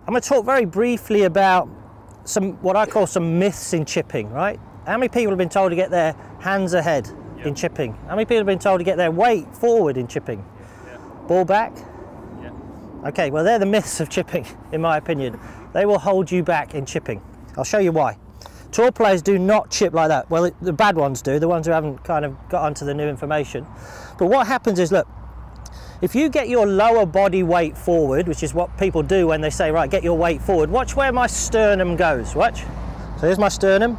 I'm going to talk very briefly about what I call some myths in chipping, right? How many people have been told to get their hands ahead in chipping? How many people have been told to get their weight forward in chipping? Ball back? Okay, well, they're the myths of chipping, in my opinion. They will hold you back in chipping. I'll show you why. Tour players do not chip like that. Well, the bad ones do, the ones who haven't kind of got onto the new information. But what happens is, look, if you get your lower body weight forward, which is what people do when they say, right, get your weight forward, watch where my sternum goes, watch. So here's my sternum.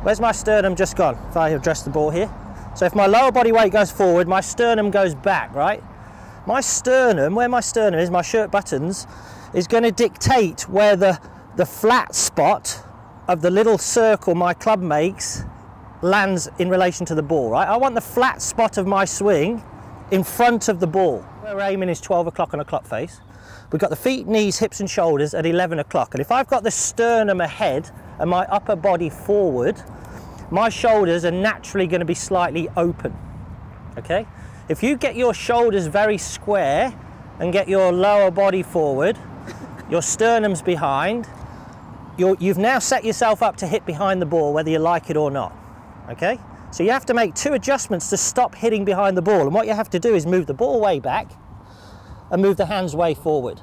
Where's my sternum just gone? If I address the ball here. So if my lower body weight goes forward, my sternum goes back, right? My sternum, where my sternum is, my shirt buttons, is going to dictate where the flat spot of the little circle my club makes lands in relation to the ball, right? I want the flat spot of my swing in front of the ball. Where we're aiming is 12 o'clock on a clock face. We've got the feet, knees, hips and shoulders at 11 o'clock. And if I've got the sternum ahead and my upper body forward, my shoulders are naturally going to be slightly open, okay? If you get your shoulders very square and get your lower body forward, your sternum's behind, you've now set yourself up to hit behind the ball, whether you like it or not, okay? So you have to make two adjustments to stop hitting behind the ball. And what you have to do is move the ball way back and move the hands way forward.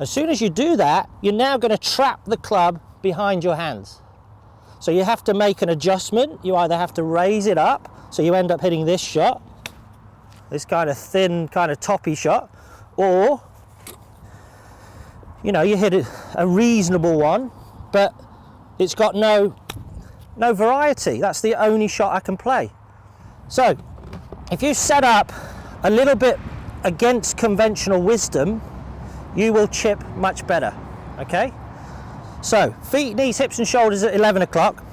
As soon as you do that, you're now going to trap the club behind your hands. So you have to make an adjustment. You either have to raise it up, so you end up hitting this shot, this kind of thin, kind of toppy shot, or, you know, you hit a reasonable one, but it's got no variety. That's the only shot I can play. So if you set up a little bit against conventional wisdom, you will chip much better, okay? So feet, knees, hips and shoulders at 11 o'clock,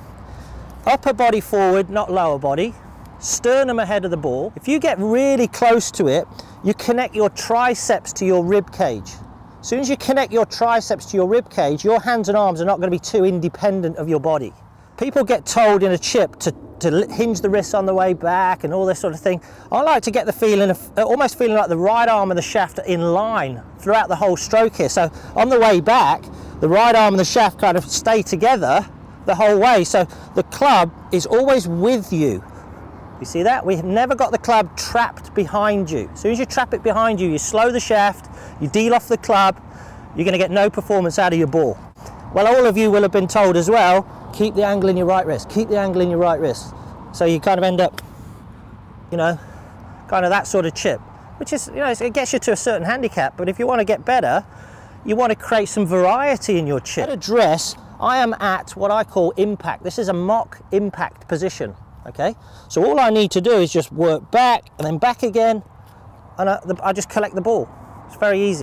upper body forward, not lower body, sternum ahead of the ball. If you get really close to it, you connect your triceps to your rib cage. As soon as you connect your triceps to your rib cage, your hands and arms are not going to be too independent of your body. People get told in a chip to hinge the wrists on the way back and all this sort of thing. I like to get the feeling of, almost feeling like the right arm and the shaft are in line throughout the whole stroke here. So on the way back, the right arm and the shaft kind of stay together the whole way. So the club is always with you. You see that? We've never got the club trapped behind you. As soon as you trap it behind you, you slow the shaft, you deal off the club, you're going to get no performance out of your ball. Well, all of you will have been told as well, keep the angle in your right wrist, keep the angle in your right wrist. So you kind of end up, you know, kind of that sort of chip, which is, you know, it gets you to a certain handicap, but if you want to get better, you want to create some variety in your chip. At address, I am at what I call impact. This is a mock impact position, okay? So all I need to do is just work back and then back again, and I just collect the ball. It's very easy.